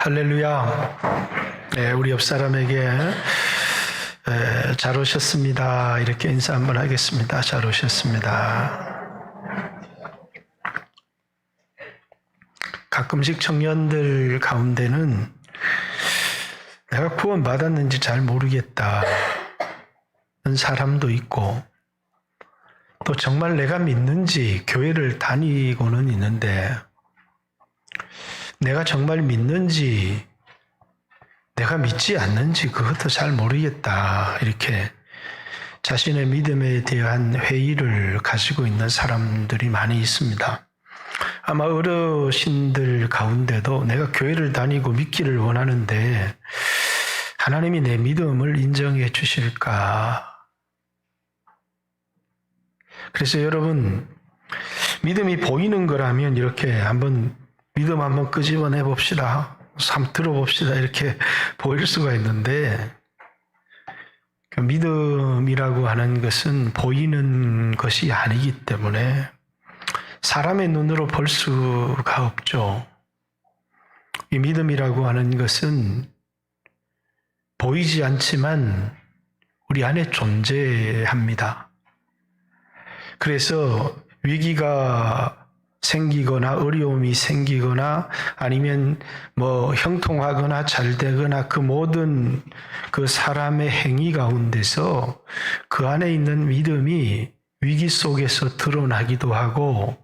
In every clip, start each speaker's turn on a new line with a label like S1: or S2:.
S1: 할렐루야. 네, 우리 옆 사람에게 잘 오셨습니다. 이렇게 인사 한번 하겠습니다. 잘 오셨습니다. 가끔씩 청년들 가운데는 내가 구원 받았는지 잘 모르겠다 는 사람도 있고, 또 정말 내가 믿는지 교회를 다니고는 있는데 내가 정말 믿는지 내가 믿지 않는지 그것도 잘 모르겠다, 이렇게 자신의 믿음에 대한 회의를 가지고 있는 사람들이 많이 있습니다. 아마 어르신들 가운데도 내가 교회를 다니고 믿기를 원하는데 하나님이 내 믿음을 인정해 주실까? 그래서 여러분, 믿음이 보이는 거라면 이렇게 믿음 한번 끄집어내 봅시다. 한번 들어봅시다. 이렇게 보일 수가 있는데, 그 믿음이라고 하는 것은 보이는 것이 아니기 때문에 사람의 눈으로 볼 수가 없죠. 이 믿음이라고 하는 것은 보이지 않지만 우리 안에 존재합니다. 그래서 위기가 생기거나 어려움이 생기거나 아니면 형통하거나 잘 되거나 그 모든 그 사람의 행위 가운데서 그 안에 있는 믿음이 위기 속에서 드러나기도 하고,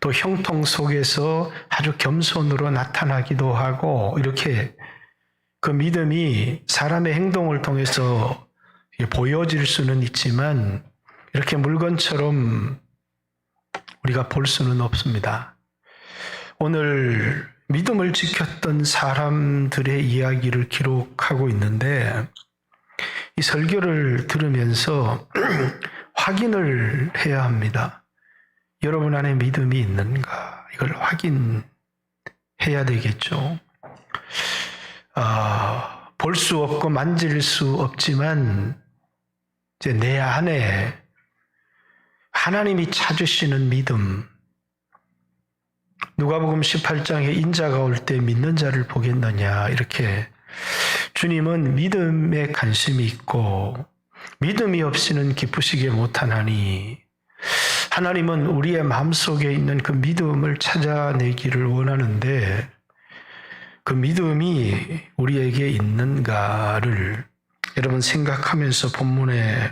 S1: 또 형통 속에서 아주 겸손으로 나타나기도 하고, 이렇게 그 믿음이 사람의 행동을 통해서 보여질 수는 있지만 이렇게 물건처럼 우리가 볼 수는 없습니다. 오늘 믿음을 지켰던 사람들의 이야기를 기록하고 있는데, 이 설교를 들으면서 확인을 해야 합니다. 여러분 안에 믿음이 있는가? 이걸 확인해야 되겠죠. 볼 수 없고 만질 수 없지만 이제 내 안에 하나님이 찾으시는 믿음. 누가복음 18장에 인자가 올 때 믿는 자를 보겠느냐, 이렇게 주님은 믿음에 관심이 있고 믿음이 없이는 기쁘시게 못하나니, 하나님은 우리의 마음속에 있는 그 믿음을 찾아내기를 원하는데 그 믿음이 우리에게 있는가를 여러분 생각하면서 본문의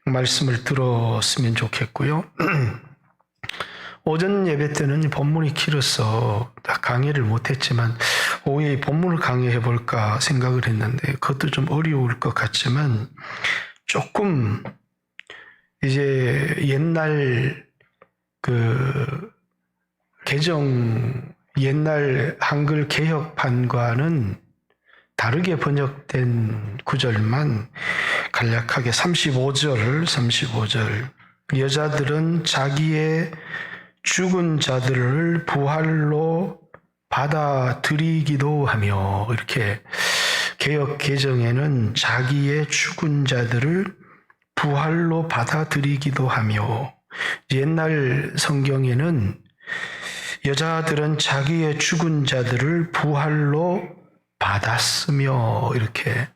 S1: 말씀을 들었으면 좋겠고요. 오전 예배 때는 본문이 길어서 강의를 못했지만 오후에 본문을 강의해 볼까 생각을 했는데 그것도 좀 어려울 것 같지만, 조금 이제 옛날 옛날 한글 개혁판과는 다르게 번역된 구절만 간략하게 35절 여자들은 자기의 죽은 자들을 부활로 받아들이기도 하며, 이렇게 개역 개정에는 자기의 죽은 자들을 부활로 받아들이기도 하며, 옛날 성경에는 여자들은 자기의 죽은 자들을 부활로 받았으며, 이렇게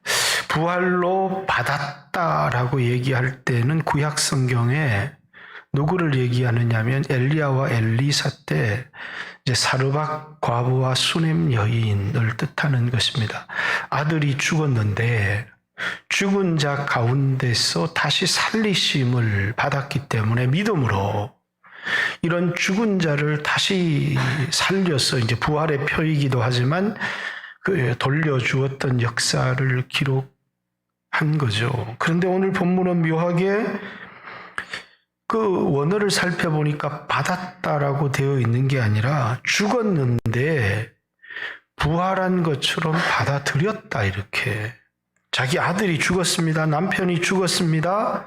S1: 부활로 받았다라고 얘기할 때는 구약 성경에 누구를 얘기하느냐면 엘리야와 엘리사 때 이제 사르밧 과부와 수넴 여인을 뜻하는 것입니다. 아들이 죽었는데 죽은 자 가운데서 다시 살리심을 받았기 때문에 믿음으로 이런 죽은 자를 다시 살려서 이제 부활의 표이기도 하지만 돌려주었던 역사를 기록한 거죠. 그런데 오늘 본문은 묘하게 그 원어를 살펴보니까 받았다라고 되어 있는 게 아니라 죽었는데 부활한 것처럼 받아들였다, 이렇게. 자기 아들이 죽었습니다. 남편이 죽었습니다.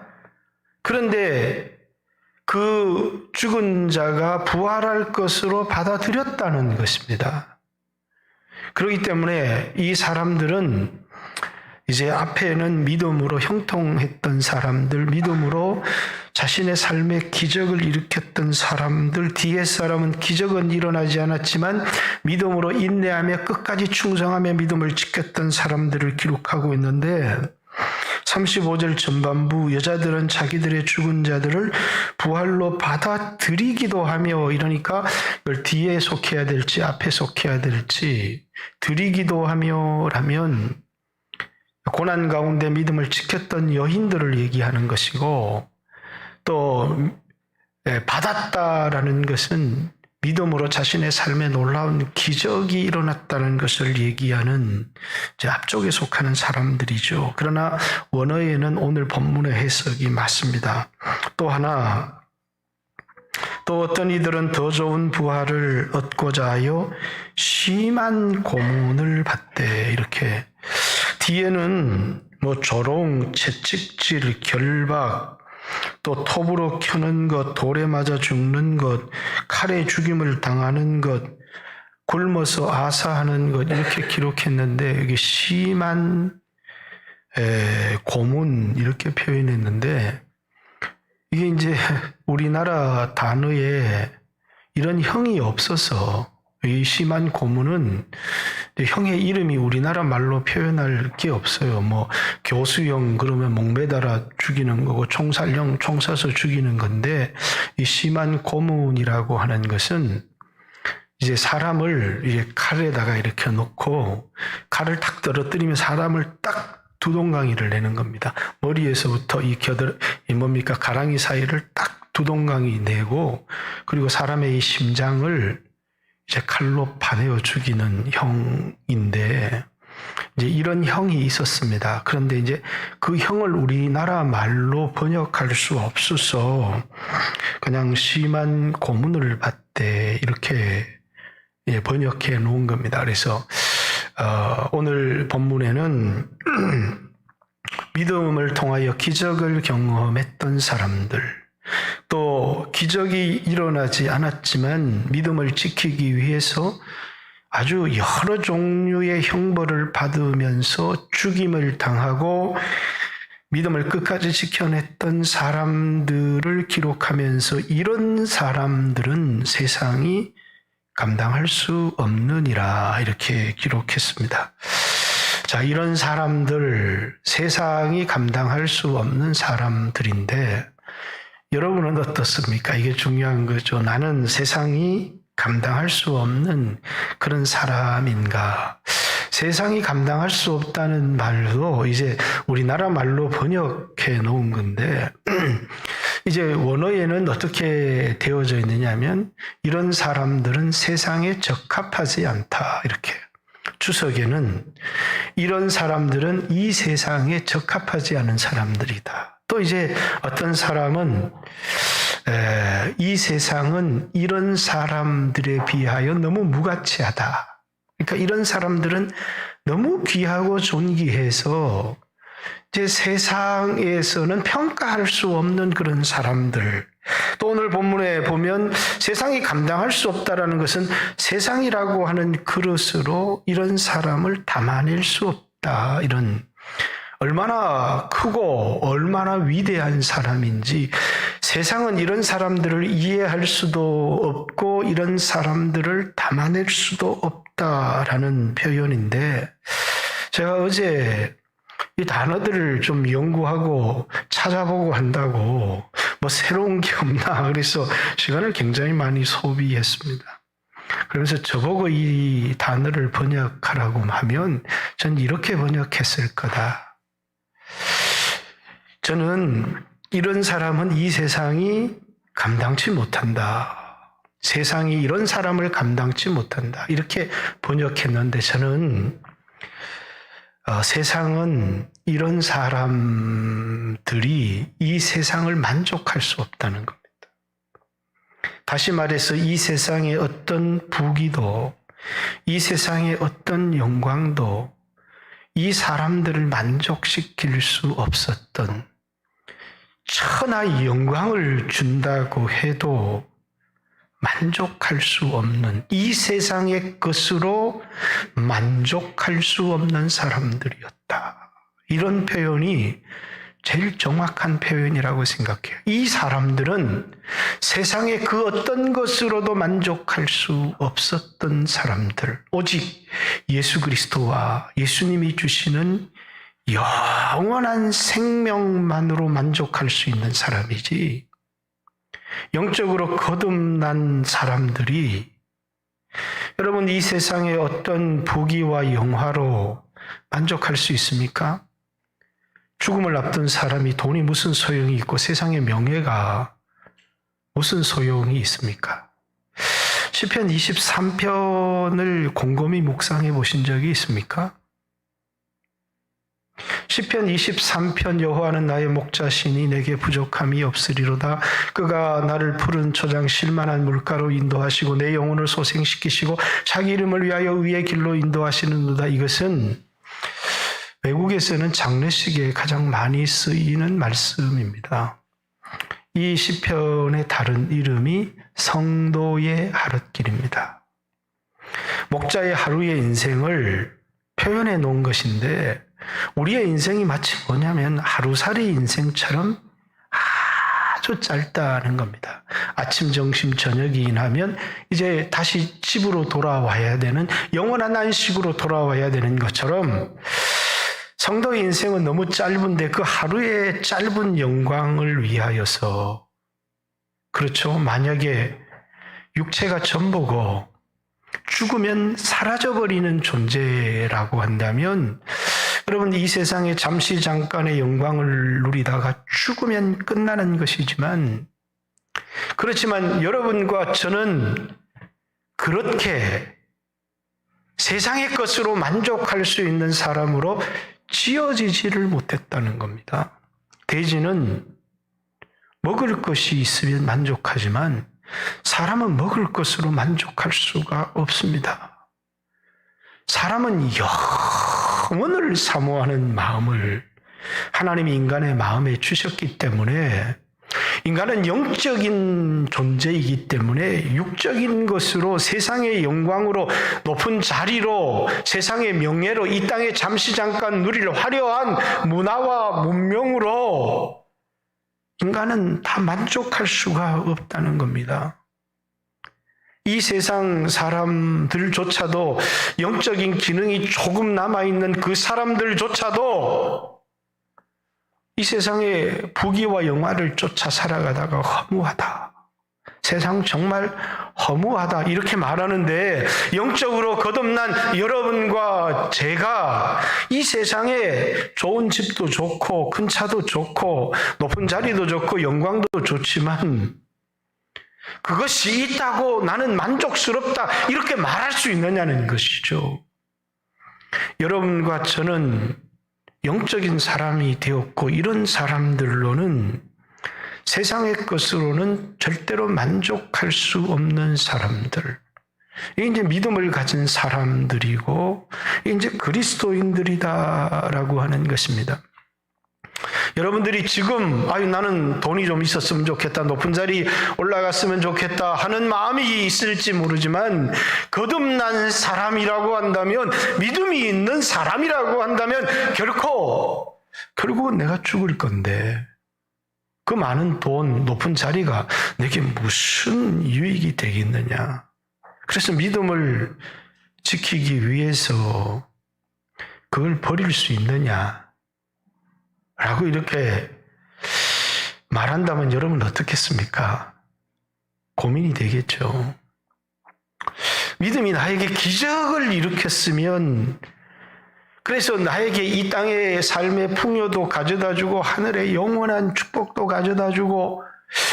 S1: 그런데 그 죽은 자가 부활할 것으로 받아들였다는 것입니다. 그렇기 때문에 이 사람들은 이제 앞에는 믿음으로 형통했던 사람들, 믿음으로 자신의 삶에 기적을 일으켰던 사람들, 뒤에 사람은 기적은 일어나지 않았지만 믿음으로 인내하며 끝까지 충성하며 믿음을 지켰던 사람들을 기록하고 있는데 35절 전반부 여자들은 자기들의 죽은 자들을 부활로 받아들이기도 하며 이러니까 이걸 뒤에 속해야 될지 앞에 속해야 될지 드리기도 하며 라면 고난 가운데 믿음을 지켰던 여인들을 얘기하는 것이고 또 받았다라는 것은 믿음으로 자신의 삶에 놀라운 기적이 일어났다는 것을 얘기하는 앞쪽에 속하는 사람들이죠. 그러나 원어에는 오늘 본문의 해석이 맞습니다. 또 하나, 또 어떤 이들은 더 좋은 부활을 얻고자 하여 심한 고문을 받되 이렇게 뒤에는 조롱, 채찍질, 결박, 또 톱으로 켜는 것, 돌에 맞아 죽는 것, 칼에 죽임을 당하는 것, 굶어서 아사하는 것 이렇게 기록했는데 여기 심한 고문 이렇게 표현했는데 이게 이제 우리나라 단어에 이런 형이 없어서 이 심한 고문은 형의 이름이 우리나라 말로 표현할 게 없어요. 교수형 그러면 목매달아 죽이는 거고 총살형 총 쏴서 죽이는 건데 이 심한 고문이라고 하는 것은 이제 사람을 이제 칼에다가 이렇게 놓고 칼을 탁 떨어뜨리면 사람을 딱 두 동강이를 내는 겁니다. 머리에서부터 이 가랑이 사이를 딱 두 동강이 내고 그리고 사람의 이 심장을 이제 칼로 파내어 죽이는 형인데 이제 이런 형이 있었습니다. 그런데 이제 그 형을 우리나라 말로 번역할 수 없어서 그냥 심한 고문을 받되 이렇게 번역해 놓은 겁니다. 그래서 오늘 본문에는 믿음을 통하여 기적을 경험했던 사람들, 또 기적이 일어나지 않았지만 믿음을 지키기 위해서 아주 여러 종류의 형벌을 받으면서 죽임을 당하고 믿음을 끝까지 지켜냈던 사람들을 기록하면서 이런 사람들은 세상이 감당할 수 없느니라 이렇게 기록했습니다. 자, 이런 사람들, 세상이 감당할 수 없는 사람들인데 여러분은 어떻습니까? 이게 중요한 거죠. 나는 세상이 감당할 수 없는 그런 사람인가? 세상이 감당할 수 없다는 말도 이제 우리나라 말로 번역해 놓은 건데 이제 원어에는 어떻게 되어져 있느냐면 이런 사람들은 세상에 적합하지 않다 이렇게. 주석에는 이런 사람들은 이 세상에 적합하지 않은 사람들이다. 또 이제 어떤 사람은 이 세상은 이런 사람들에 비하여 너무 무가치하다. 그러니까 이런 사람들은 너무 귀하고 존귀해서 이제 세상에서는 평가할 수 없는 그런 사람들. 또 오늘 본문에 보면 세상이 감당할 수 없다라는 것은 세상이라고 하는 그릇으로 이런 사람을 담아낼 수 없다. 이런 얼마나 크고 얼마나 위대한 사람인지 세상은 이런 사람들을 이해할 수도 없고 이런 사람들을 담아낼 수도 없다라는 표현인데 제가 어제 이 단어들을 좀 연구하고 찾아보고 한다고 새로운 게 없나 그래서 시간을 굉장히 많이 소비했습니다. 그러면서 저보고 이 단어를 번역하라고 하면 전 이렇게 번역했을 거다. 저는 이런 사람은 이 세상이 감당치 못한다. 세상이 이런 사람을 감당치 못한다. 이렇게 번역했는데 저는 세상은 이런 사람들이 이 세상을 만족할 수 없다는 겁니다. 다시 말해서 이 세상의 어떤 부귀도 이 세상의 어떤 영광도 이 사람들을 만족시킬 수 없었던 천하의 영광을 준다고 해도 만족할 수 없는 이 세상의 것으로 만족할 수 없는 사람들이었다. 이런 표현이 제일 정확한 표현이라고 생각해요. 이 사람들은 세상의 그 어떤 것으로도 만족할 수 없었던 사람들, 오직 예수 그리스도와 예수님이 주시는 영원한 생명만으로 만족할 수 있는 사람이지, 영적으로 거듭난 사람들이 여러분 이 세상의 어떤 부귀와 영화로 만족할 수 있습니까? 죽음을 앞둔 사람이 돈이 무슨 소용이 있고 세상의 명예가 무슨 소용이 있습니까? 시편 23편을 곰곰이 묵상해 보신 적이 있습니까? 시편 23편 여호와는 나의 목자시니 내게 부족함이 없으리로다. 그가 나를 푸른 초장 실만한 물가로 인도하시고 내 영혼을 소생시키시고 자기 이름을 위하여 의의 길로 인도하시는도다. 이것은 외국에서는 장례식에 가장 많이 쓰이는 말씀입니다. 이 시편의 다른 이름이 성도의 하룻길입니다. 목자의 하루의 인생을 표현해 놓은 것인데 우리의 인생이 마치 뭐냐면 하루살이 인생처럼 아주 짧다는 겁니다. 아침, 점심, 저녁이 지나면 이제 다시 집으로 돌아와야 되는, 영원한 안식으로 돌아와야 되는 것처럼 성도의 인생은 너무 짧은데 그 하루의 짧은 영광을 위하여서, 그렇죠, 만약에 육체가 전부고 죽으면 사라져버리는 존재라고 한다면 여러분 이 세상에 잠시 잠깐의 영광을 누리다가 죽으면 끝나는 것이지만, 그렇지만 여러분과 저는 그렇게 세상의 것으로 만족할 수 있는 사람으로 지어지지를 못했다는 겁니다. 돼지는 먹을 것이 있으면 만족하지만 사람은 먹을 것으로 만족할 수가 없습니다. 사람은 영원을 사모하는 마음을 하나님이 인간의 마음에 주셨기 때문에, 인간은 영적인 존재이기 때문에 육적인 것으로 세상의 영광으로 높은 자리로 세상의 명예로 이 땅에 잠시 잠깐 누릴 화려한 문화와 문명으로 인간은 다 만족할 수가 없다는 겁니다. 이 세상 사람들조차도, 영적인 기능이 조금 남아있는 그 사람들조차도 이 세상의 부귀와 영화를 쫓아 살아가다가 허무하다, 세상 정말 허무하다 이렇게 말하는데, 영적으로 거듭난 여러분과 제가 이 세상에 좋은 집도 좋고 큰 차도 좋고 높은 자리도 좋고 영광도 좋지만 그것이 있다고 나는 만족스럽다 이렇게 말할 수 있느냐는 것이죠. 여러분과 저는 영적인 사람이 되었고, 이런 사람들로는 세상의 것으로는 절대로 만족할 수 없는 사람들, 이게 이제 믿음을 가진 사람들이고 이제 그리스도인들이다라고 하는 것입니다. 여러분들이 지금 나는 돈이 좀 있었으면 좋겠다, 높은 자리 올라갔으면 좋겠다 하는 마음이 있을지 모르지만, 거듭난 사람이라고 한다면, 믿음이 있는 사람이라고 한다면 결국은 내가 죽을 건데 그 많은 돈, 높은 자리가 내게 무슨 유익이 되겠느냐. 그래서 믿음을 지키기 위해서 그걸 버릴 수 있느냐 라고 이렇게 말한다면 여러분 어떻겠습니까? 고민이 되겠죠. 믿음이 나에게 기적을 일으켰으면, 그래서 나에게 이 땅의 삶의 풍요도 가져다주고 하늘의 영원한 축복도 가져다주고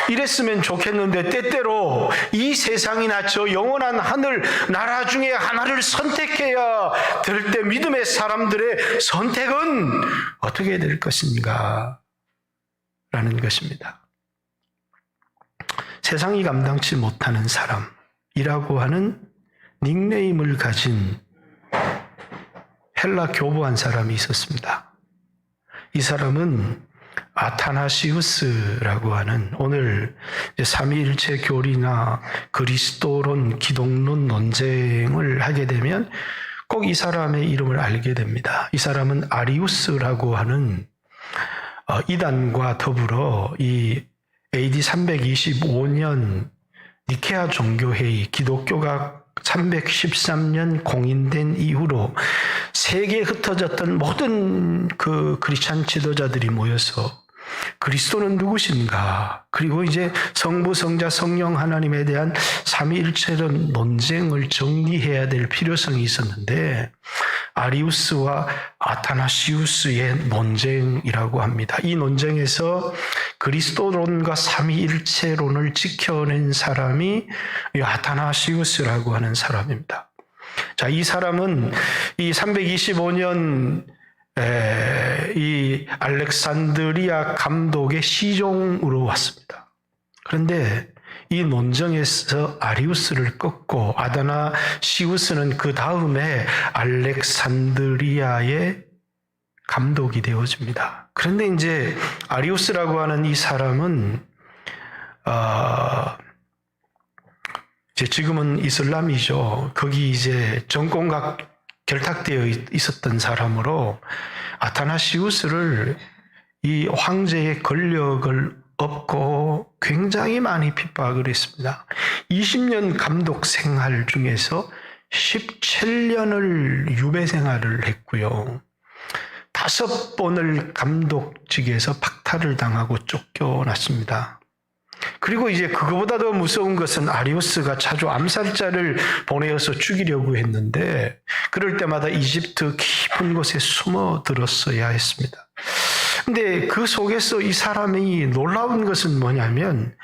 S1: 이랬으면 좋겠는데, 때때로 이 세상이나 저 영원한 하늘 나라 중에 하나를 선택해야 될 때 믿음의 사람들의 선택은 어떻게 될 것인가 라는 것입니다. 세상이 감당치 못하는 사람이라고 하는 닉네임을 가진 헬라 교부한 사람이 있었습니다. 이 사람은 아타나시우스라고 하는, 오늘 삼위일체 교리나 그리스도론, 기독론 논쟁을 하게 되면 꼭 이 사람의 이름을 알게 됩니다. 이 사람은 아리우스라고 하는 이단과 더불어 이 AD 325년 니케아 종교회의, 기독교가 313년 공인된 이후로 세계에 흩어졌던 모든 그 크리스찬 지도자들이 모여서 그리스도는 누구신가? 그리고 이제 성부, 성자, 성령 하나님에 대한 삼위일체론 논쟁을 정리해야 될 필요성이 있었는데 아리우스와 아타나시우스의 논쟁이라고 합니다. 이 논쟁에서 그리스도론과 삼위일체론을 지켜낸 사람이 아타나시우스라고 하는 사람입니다. 자, 이 사람은 이 325년 이 알렉산드리아 감독의 시종으로 왔습니다. 그런데 이 논쟁에서 아리우스를 꺾고 아다나시우스는 그 다음에 알렉산드리아의 감독이 되어집니다. 그런데 이제 아리우스라고 하는 이 사람은 이제 지금은 이슬람이죠. 거기 이제 정권과 결탁되어 있었던 사람으로 아타나시우스를 이 황제의 권력을 얻고 굉장히 많이 핍박을 했습니다. 20년 감독 생활 중에서 17년을 유배 생활을 했고요. 5번을 감독직에서 박탈을 당하고 쫓겨났습니다. 그리고 이제 그거보다 더 무서운 것은 아리우스가 자주 암살자를 보내어서 죽이려고 했는데 그럴 때마다 이집트 깊은 곳에 숨어들었어야 했습니다. 근데 그 속에서 이 사람이 놀라운 것은 뭐냐면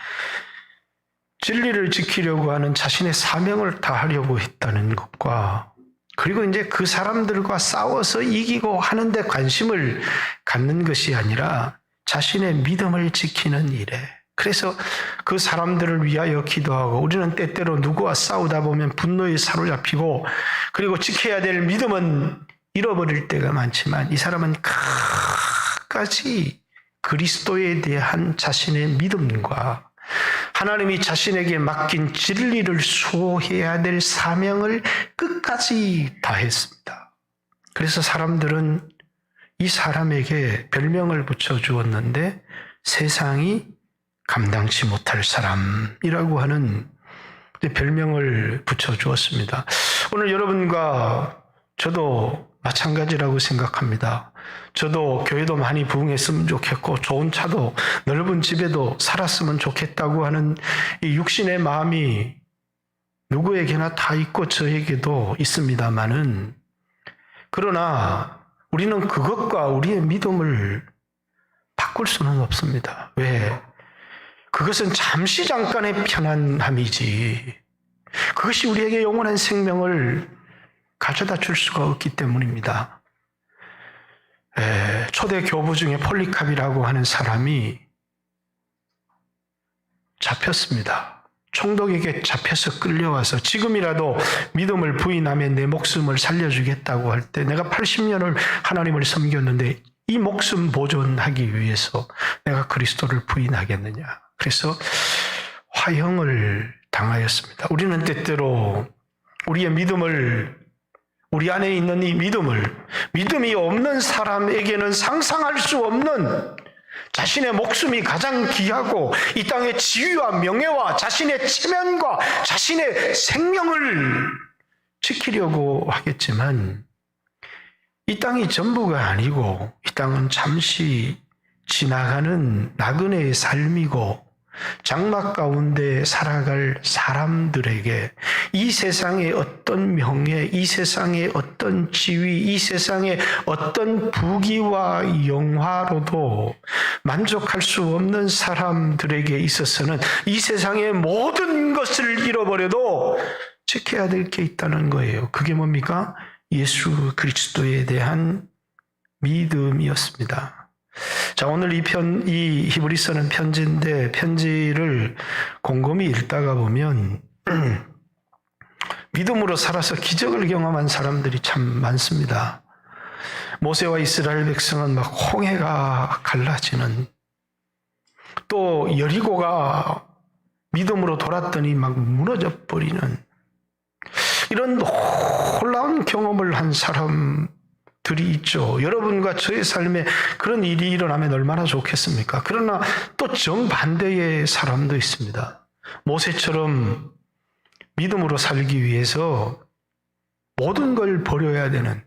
S1: 진리를 지키려고 하는 자신의 사명을 다하려고 했다는 것과 그리고 이제 그 사람들과 싸워서 이기고 하는 데 관심을 갖는 것이 아니라 자신의 믿음을 지키는 일에 그래서 그 사람들을 위하여 기도하고 우리는 때때로 누구와 싸우다 보면 분노에 사로잡히고 그리고 지켜야 될 믿음은 잃어버릴 때가 많지만 이 사람은 끝까지 그리스도에 대한 자신의 믿음과 하나님이 자신에게 맡긴 진리를 수호해야 될 사명을 끝까지 다했습니다. 그래서 사람들은 이 사람에게 별명을 붙여주었는데 세상이 감당치 못할 사람이라고 하는 별명을 붙여주었습니다. 오늘 여러분과 저도 마찬가지라고 생각합니다. 저도 교회도 많이 부흥했으면 좋겠고 좋은 차도 넓은 집에도 살았으면 좋겠다고 하는 이 육신의 마음이 누구에게나 다 있고 저에게도 있습니다마는 그러나 우리는 그것과 우리의 믿음을 바꿀 수는 없습니다. 왜? 그것은 잠시 잠깐의 편안함이지 그것이 우리에게 영원한 생명을 가져다 줄 수가 없기 때문입니다. 초대 교부 중에 폴리캅이라고 하는 사람이 잡혔습니다. 총독에게 잡혀서 끌려와서 지금이라도 믿음을 부인하면 내 목숨을 살려주겠다고 할 때 내가 80년을 하나님을 섬겼는데 이 목숨 보존하기 위해서 내가 그리스도를 부인하겠느냐. 그래서 화형을 당하였습니다. 우리는 때때로 우리의 믿음을 우리 안에 있는 이 믿음이 없는 사람에게는 상상할 수 없는 자신의 목숨이 가장 귀하고 이 땅의 지위와 명예와 자신의 체면과 자신의 생명을 지키려고 하겠지만 이 땅이 전부가 아니고 이 땅은 잠시 지나가는 나그네의 삶이고 장막 가운데 살아갈 사람들에게 이 세상의 어떤 명예, 이 세상의 어떤 지위, 이 세상의 어떤 부귀와 영화로도 만족할 수 없는 사람들에게 있어서는 이 세상의 모든 것을 잃어버려도 지켜야 될 게 있다는 거예요. 그게 뭡니까? 예수 그리스도에 대한 믿음이었습니다. 자, 오늘 이 히브리서는 편지인데 편지를 곰곰이 읽다가 보면 믿음으로 살아서 기적을 경험한 사람들이 참 많습니다. 모세와 이스라엘 백성은 막 홍해가 갈라지는 또 여리고가 믿음으로 돌았더니 막 무너져 버리는 이런 놀라운 경험을 한 사람들이 들이 있죠. 여러분과 저의 삶에 그런 일이 일어나면 얼마나 좋겠습니까? 그러나 또 정반대의 사람도 있습니다. 모세처럼 믿음으로 살기 위해서 모든 걸 버려야 되는,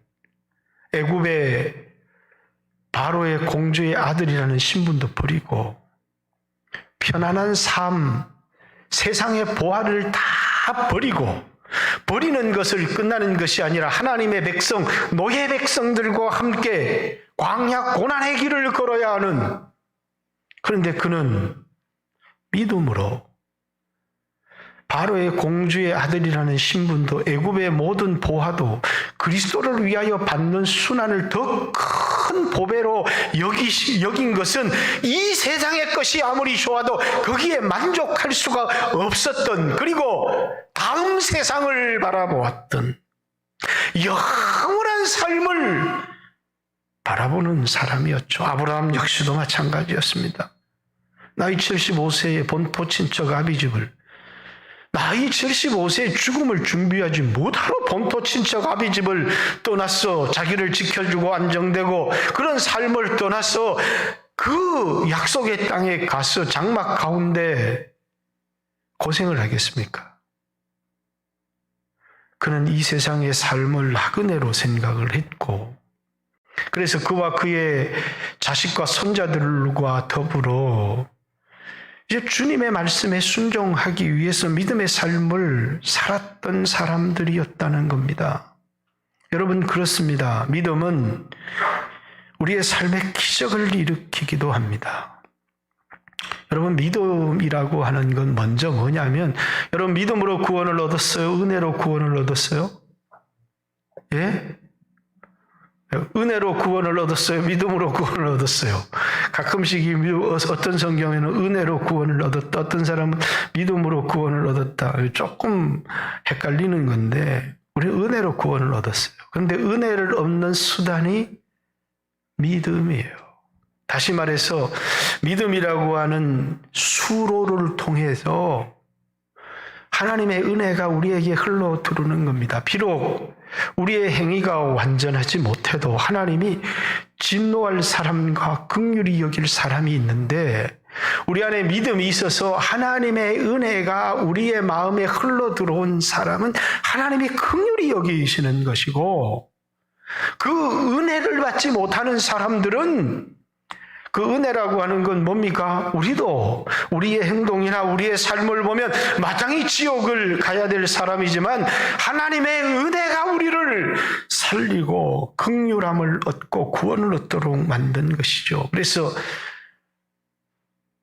S1: 애굽의 바로의 공주의 아들이라는 신분도 버리고 편안한 삶, 세상의 보화를 다 버리고, 버리는 것을 끝나는 것이 아니라 하나님의 백성, 노예 백성들과 함께 광야 고난의 길을 걸어야 하는, 그런데 그는 믿음으로 바로의 공주의 아들이라는 신분도 애굽의 모든 보화도 그리스도를 위하여 받는 순환을 더 큰 보배로 여긴 것은 이 세상의 것이 아무리 좋아도 거기에 만족할 수가 없었던, 그리고 다음 세상을 바라보았던 영원한 삶을 바라보는 사람이었죠. 아브라함 역시도 마찬가지였습니다. 나이 75세에 본토 친척 아비집을, 나이 75세에 죽음을 준비하지 못하러 본토 친척 아비집을 떠났어. 자기를 지켜주고 안정되고 그런 삶을 떠나서 그 약속의 땅에 가서 장막 가운데 고생을 하겠습니까? 그는 이 세상의 삶을 나그네로 생각을 했고, 그래서 그와 그의 자식과 손자들과 더불어 이제 주님의 말씀에 순종하기 위해서 믿음의 삶을 살았던 사람들이었다는 겁니다. 여러분, 그렇습니다. 믿음은 우리의 삶에 기적을 일으키기도 합니다. 여러분, 믿음이라고 하는 건 먼저 뭐냐면, 여러분 믿음으로 구원을 얻었어요? 은혜로 구원을 얻었어요? 예? 은혜로 구원을 얻었어요? 믿음으로 구원을 얻었어요? 가끔씩 어떤 성경에는 은혜로 구원을 얻었다, 어떤 사람은 믿음으로 구원을 얻었다. 조금 헷갈리는 건데, 우리는 은혜로 구원을 얻었어요. 그런데 은혜를 얻는 수단이 믿음이에요. 다시 말해서 믿음이라고 하는 수로를 통해서 하나님의 은혜가 우리에게 흘러 들어오는 겁니다. 비록 우리의 행위가 완전하지 못해도 하나님이 진노할 사람과 긍휼히 여길 사람이 있는데, 우리 안에 믿음이 있어서 하나님의 은혜가 우리의 마음에 흘러 들어온 사람은 하나님이 긍휼히 여기시는 것이고, 그 은혜를 받지 못하는 사람들은, 그 은혜라고 하는 건 뭡니까? 우리도 우리의 행동이나 우리의 삶을 보면 마땅히 지옥을 가야 될 사람이지만 하나님의 은혜가 우리를 살리고 긍휼함을 얻고 구원을 얻도록 만든 것이죠. 그래서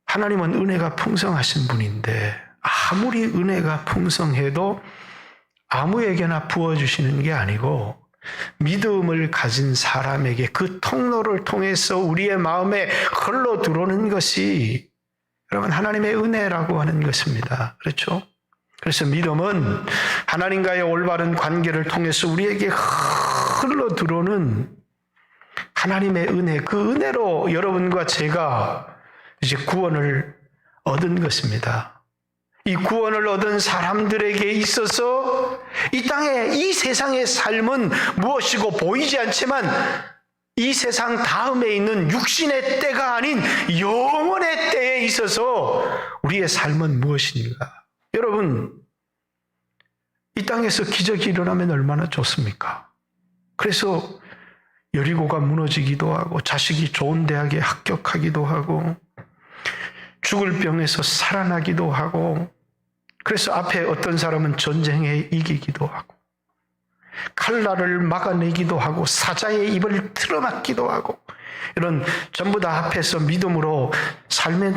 S1: 하나님은 은혜가 풍성하신 분인데, 아무리 은혜가 풍성해도 아무에게나 부어주시는 게 아니고 믿음을 가진 사람에게 그 통로를 통해서 우리의 마음에 흘러 들어오는 것이 여러분 하나님의 은혜라고 하는 것입니다. 그렇죠? 그래서 믿음은 하나님과의 올바른 관계를 통해서 우리에게 흘러 들어오는 하나님의 은혜, 그 은혜로 여러분과 제가 이제 구원을 얻은 것입니다. 이 구원을 얻은 사람들에게 있어서 이 땅에, 이 세상의 삶은 무엇이고 보이지 않지만 이 세상 다음에 있는 육신의 때가 아닌 영원의 때에 있어서 우리의 삶은 무엇인가? 여러분, 이 땅에서 기적이 일어나면 얼마나 좋습니까? 그래서 여리고가 무너지기도 하고, 자식이 좋은 대학에 합격하기도 하고, 죽을 병에서 살아나기도 하고, 그래서 앞에 어떤 사람은 전쟁에 이기기도 하고, 칼날을 막아내기도 하고, 사자의 입을 틀어막기도 하고, 이런 전부 다 앞에서 믿음으로 삶의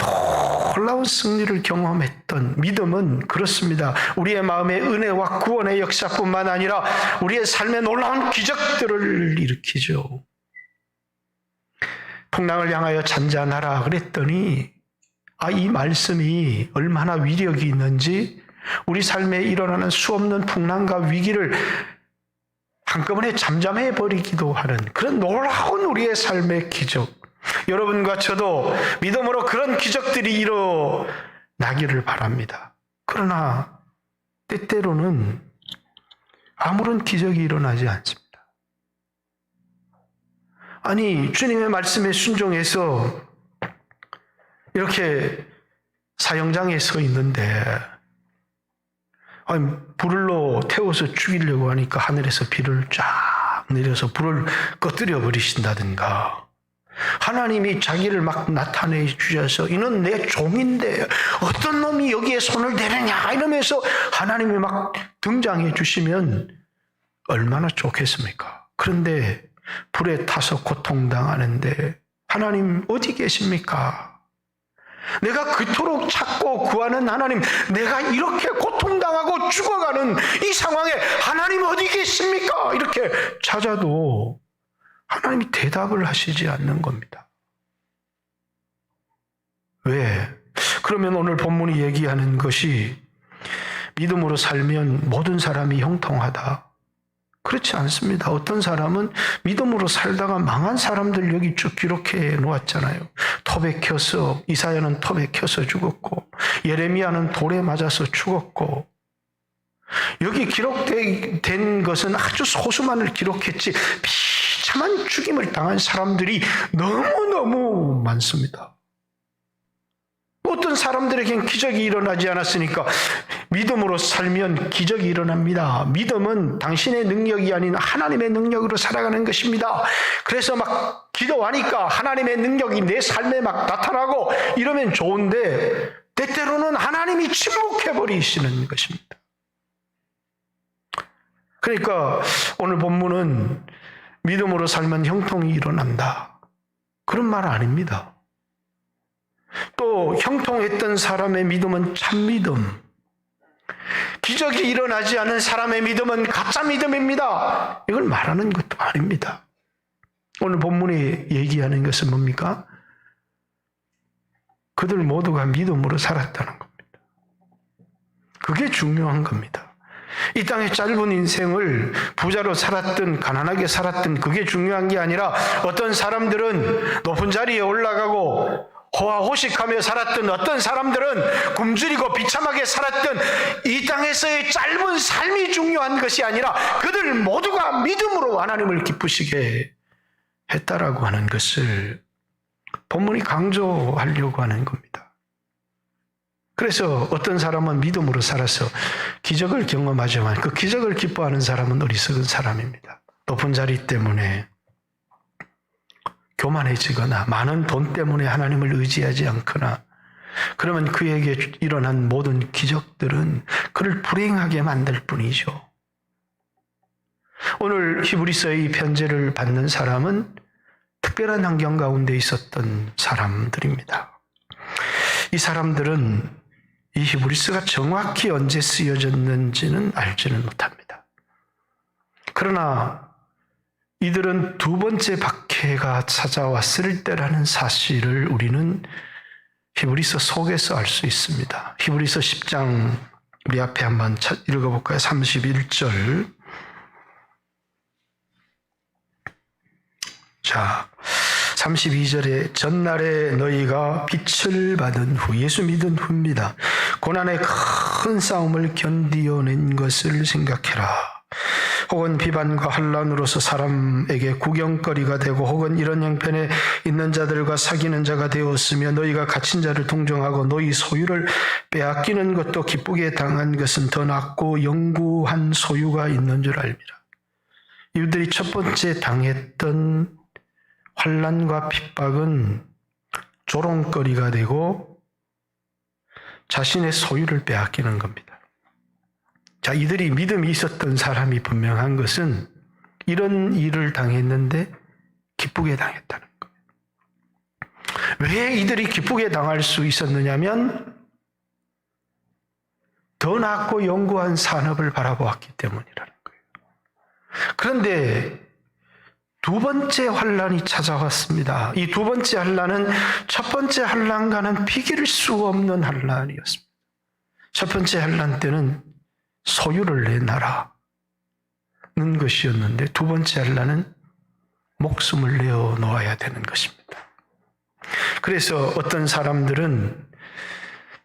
S1: 놀라운 승리를 경험했던 믿음은 그렇습니다. 우리의 마음에 은혜와 구원의 역사뿐만 아니라 우리의 삶에 놀라운 기적들을 일으키죠. 풍랑을 향하여 잔잔하라 그랬더니 이 말씀이 얼마나 위력이 있는지, 우리 삶에 일어나는 수없는 풍랑과 위기를 한꺼번에 잠잠해 버리기도 하는 그런 놀라운 우리의 삶의 기적. 여러분과 저도 믿음으로 그런 기적들이 일어나기를 바랍니다. 그러나 때때로는 아무런 기적이 일어나지 않습니다. 아니, 주님의 말씀에 순종해서 이렇게 사형장에 서 있는데, 아니, 불로 태워서 죽이려고 하니까 하늘에서 비를 쫙 내려서 불을 꺼뜨려 버리신다든가, 하나님이 자기를 막 나타내 주셔서 이는 내 종인데 어떤 놈이 여기에 손을 대느냐 이러면서 하나님이 막 등장해 주시면 얼마나 좋겠습니까? 그런데 불에 타서 고통당하는데 하나님 어디 계십니까? 내가 그토록 찾고 구하는 하나님, 내가 이렇게 고통당하고 죽어가는 이 상황에 하나님 어디 계십니까? 이렇게 찾아도 하나님이 대답을 하시지 않는 겁니다. 왜? 그러면 오늘 본문이 얘기하는 것이 믿음으로 살면 모든 사람이 형통하다. 그렇지 않습니다. 어떤 사람은 믿음으로 살다가 망한 사람들 여기 쭉 기록해 놓았잖아요. 톱에 켜서, 이사야는 톱에 켜서 죽었고, 예레미야는 돌에 맞아서 죽었고, 여기 기록된 것은 아주 소수만을 기록했지 비참한 죽임을 당한 사람들이 너무너무 많습니다. 어떤 사람들에겐 기적이 일어나지 않았으니까 믿음으로 살면 기적이 일어납니다. 믿음은 당신의 능력이 아닌 하나님의 능력으로 살아가는 것입니다. 그래서 막 기도하니까 하나님의 능력이 내 삶에 막 나타나고 이러면 좋은데 때때로는 하나님이 침묵해버리시는 것입니다. 그러니까 오늘 본문은 믿음으로 살면 형통이 일어난다, 그런 말 아닙니다. 또 형통했던 사람의 믿음은 참 믿음, 기적이 일어나지 않은 사람의 믿음은 가짜 믿음입니다, 이걸 말하는 것도 아닙니다. 오늘 본문이 얘기하는 것은 뭡니까? 그들 모두가 믿음으로 살았다는 겁니다. 그게 중요한 겁니다. 이 땅의 짧은 인생을 부자로 살았든 가난하게 살았든 그게 중요한 게 아니라, 어떤 사람들은 높은 자리에 올라가고 호화호식하며 살았든, 어떤 사람들은 굶주리고 비참하게 살았든, 이 땅에서의 짧은 삶이 중요한 것이 아니라 그들 모두가 믿음으로 하나님을 기쁘시게 했다라고 하는 것을 본문이 강조하려고 하는 겁니다. 그래서 어떤 사람은 믿음으로 살아서 기적을 경험하지만 그 기적을 기뻐하는 사람은 어리석은 사람입니다. 높은 자리 때문에 교만해지거나 많은 돈 때문에 하나님을 의지하지 않거나, 그러면 그에게 일어난 모든 기적들은 그를 불행하게 만들 뿐이죠. 오늘 히브리서의 이 편지를 받는 사람은 특별한 환경 가운데 있었던 사람들입니다. 이 사람들은 이 히브리서가 정확히 언제 쓰여졌는지는 알지는 못합니다. 그러나 이들은 두 번째 박해가 찾아왔을 때라는 사실을 우리는 히브리서 속에서 알 수 있습니다. 히브리서 10장 우리 앞에 한번 읽어볼까요? 31절. 자, 32절에 전날에 너희가 빛을 받은 후, 예수 믿은 후입니다. 고난의 큰 싸움을 견디어낸 것을 생각해라. 혹은 비반과 환난으로서 사람에게 구경거리가 되고, 혹은 이런 형편에 있는 자들과 사귀는 자가 되었으며 너희가 갇힌 자를 동정하고 너희 소유를 빼앗기는 것도 기쁘게 당한 것은 더 낫고 영구한 소유가 있는 줄 알미라. 이들이 첫 번째 당했던 환난과 핍박은 조롱거리가 되고 자신의 소유를 빼앗기는 겁니다. 자, 이들이 믿음이 있었던 사람이 분명한 것은 이런 일을 당했는데 기쁘게 당했다는 거예요. 왜 이들이 기쁘게 당할 수 있었느냐면 더 낫고 영구한 산업을 바라보았기 때문이라는 거예요. 그런데 두 번째 환난이 찾아왔습니다. 이 두 번째 환난은 첫 번째 환난과는 비길 수 없는 환난이었습니다. 첫 번째 환난 때는 소유를 내놔라는 것이었는데, 두 번째 환난은 목숨을 내어 놓아야 되는 것입니다. 그래서 어떤 사람들은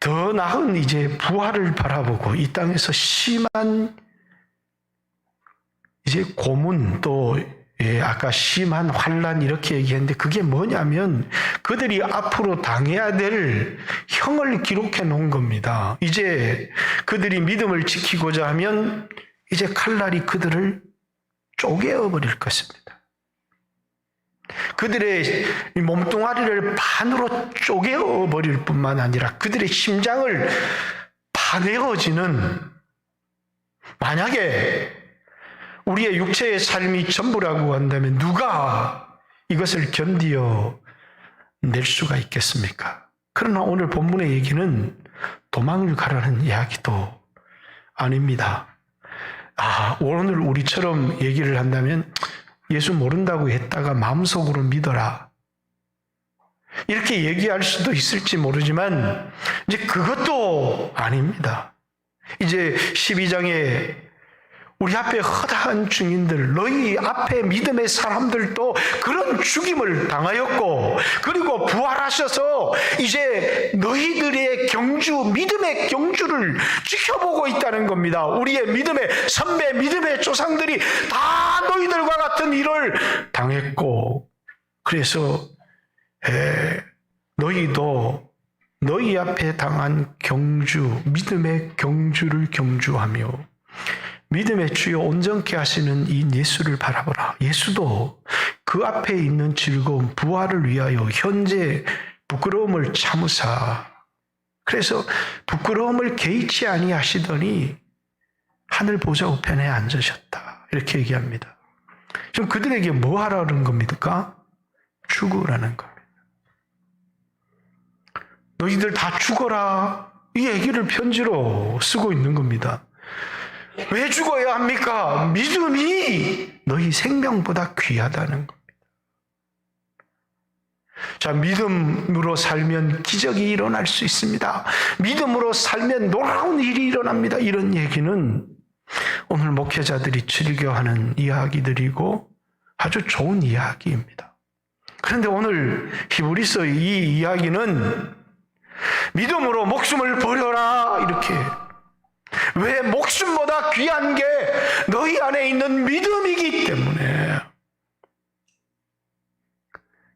S1: 더 나은 이제 부활을 바라보고 이 땅에서 심한 이제 고문, 또 아까 심한 환난 이렇게 얘기했는데 그게 뭐냐면 그들이 앞으로 당해야 될 형을 기록해 놓은 겁니다. 이제 그들이 믿음을 지키고자 하면 이제 칼날이 그들을 쪼개어 버릴 것입니다. 그들의 몸뚱아리를 반으로 쪼개어 버릴 뿐만 아니라 그들의 심장을 파내어지는, 만약에 우리의 육체의 삶이 전부라고 한다면 누가 이것을 견디어 낼 수가 있겠습니까? 그러나 오늘 본문의 얘기는 도망을 가라는 이야기도 아닙니다. 오늘 우리처럼 얘기를 한다면 예수 모른다고 했다가 마음속으로 믿어라, 이렇게 얘기할 수도 있을지 모르지만 이제 그것도 아닙니다. 이제 12장에 우리 앞에 허다한 증인들, 너희 앞에 믿음의 사람들도 그런 죽임을 당하였고, 그리고 부활하셔서 이제 너희들의 경주, 믿음의 경주를 지켜보고 있다는 겁니다. 우리의 믿음의 선배, 믿음의 조상들이 다 너희들과 같은 일을 당했고, 그래서 너희도 너희 앞에 당한 경주, 믿음의 경주를 경주하며 믿음의 주여 온전케 하시는 이 예수를 바라보라. 예수도 그 앞에 있는 즐거움, 부활을 위하여 현재 부끄러움을 참으사, 그래서 부끄러움을 개의치 아니하시더니 하늘 보좌 우편에 앉으셨다, 이렇게 얘기합니다. 지금 그들에게 뭐 하라는 겁니까? 죽으라는 겁니다. 너희들 다 죽어라, 이 얘기를 편지로 쓰고 있는 겁니다. 왜 죽어야 합니까? 믿음이 너희 생명보다 귀하다는 겁니다. 자, 믿음으로 살면 기적이 일어날 수 있습니다. 믿음으로 살면 놀라운 일이 일어납니다. 이런 얘기는 오늘 목회자들이 즐겨하는 이야기들이고 아주 좋은 이야기입니다. 그런데 오늘 히브리서 이 이야기는 믿음으로 목숨을 버려라, 이렇게. 왜? 목숨보다 귀한 게 너희 안에 있는 믿음이기 때문에.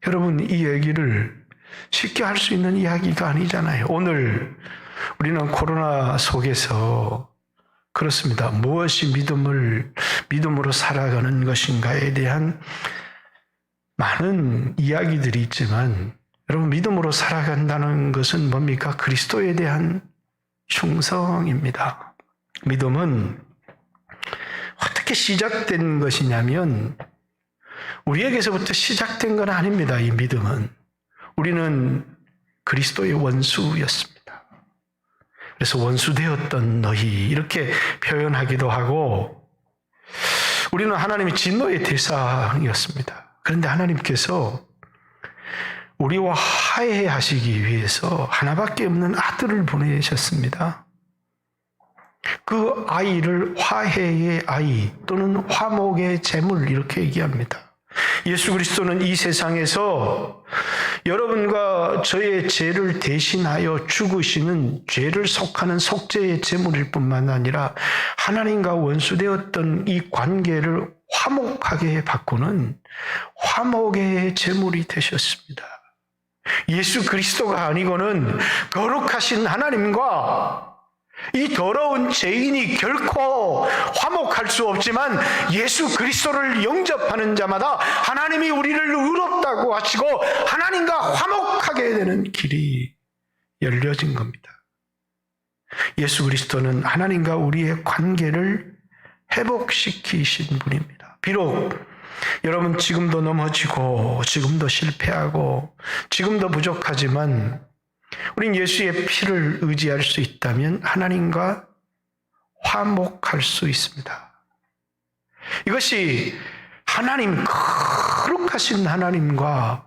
S1: 여러분, 이 얘기를 쉽게 할 수 있는 이야기가 아니잖아요. 오늘 우리는 코로나 속에서 그렇습니다. 무엇이 믿음으로 살아가는 것인가에 대한 많은 이야기들이 있지만, 여러분, 믿음으로 살아간다는 것은 뭡니까? 그리스도에 대한 충성입니다. 믿음은 어떻게 시작된 것이냐면 우리에게서부터 시작된 건 아닙니다. 이 믿음은 우리는 그리스도의 원수였습니다. 그래서 원수되었던 너희, 이렇게 표현하기도 하고, 우리는 하나님의 진노의 대상이었습니다. 그런데 하나님께서 우리와 화해하시기 위해서 하나밖에 없는 아들을 보내셨습니다. 그 아이를 화해의 아이 또는 화목의 제물, 이렇게 얘기합니다. 예수 그리스도는 이 세상에서 여러분과 저의 죄를 대신하여 죽으시는, 죄를 속하는 속죄의 제물일 뿐만 아니라 하나님과 원수되었던 이 관계를 화목하게 바꾸는 화목의 제물이 되셨습니다. 예수 그리스도가 아니고는 거룩하신 하나님과 이 더러운 죄인이 결코 화목할 수 없지만, 예수 그리스도를 영접하는 자마다 하나님이 우리를 의롭다고 하시고 하나님과 화목하게 되는 길이 열려진 겁니다. 예수 그리스도는 하나님과 우리의 관계를 회복시키신 분입니다. 비록 여러분 지금도 넘어지고 지금도 실패하고 지금도 부족하지만 우린 예수의 피를 의지할 수 있다면 하나님과 화목할 수 있습니다. 이것이 하나님, 거룩하신 하나님과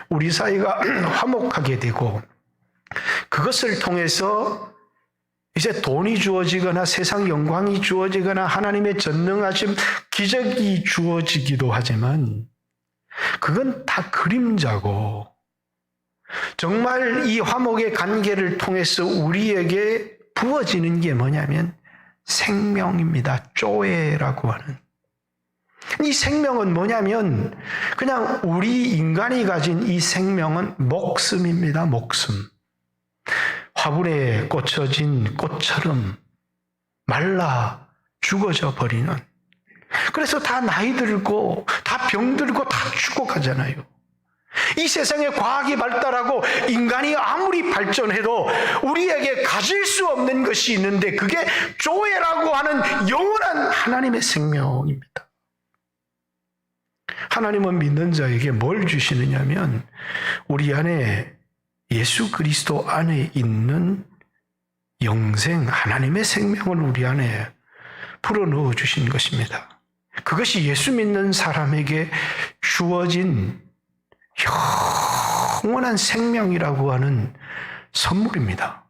S1: 우리 사이가 화목하게 되고, 그것을 통해서 이제 돈이 주어지거나 세상 영광이 주어지거나 하나님의 전능하심, 기적이 주어지기도 하지만 그건 다 그림자고, 정말 이 화목의 관계를 통해서 우리에게 부어지는 게 뭐냐면 생명입니다. 쪼에라고 하는. 이 생명은 뭐냐면 그냥 우리 인간이 가진 이 생명은 목숨입니다. 목숨. 화분에 꽂혀진 꽃처럼 말라 죽어져 버리는. 그래서 다 나이 들고 다 병들고 다 죽어가잖아요. 이 세상에 과학이 발달하고 인간이 아무리 발전해도 우리에게 가질 수 없는 것이 있는데 그게 조회라고 하는 영원한 하나님의 생명입니다. 하나님은 믿는 자에게 뭘 주시느냐면 우리 안에 예수 그리스도 안에 있는 영생 하나님의 생명을 우리 안에 불어넣어 주신 것입니다. 그것이 예수 믿는 사람에게 주어진 영원한 생명이라고 하는 선물입니다.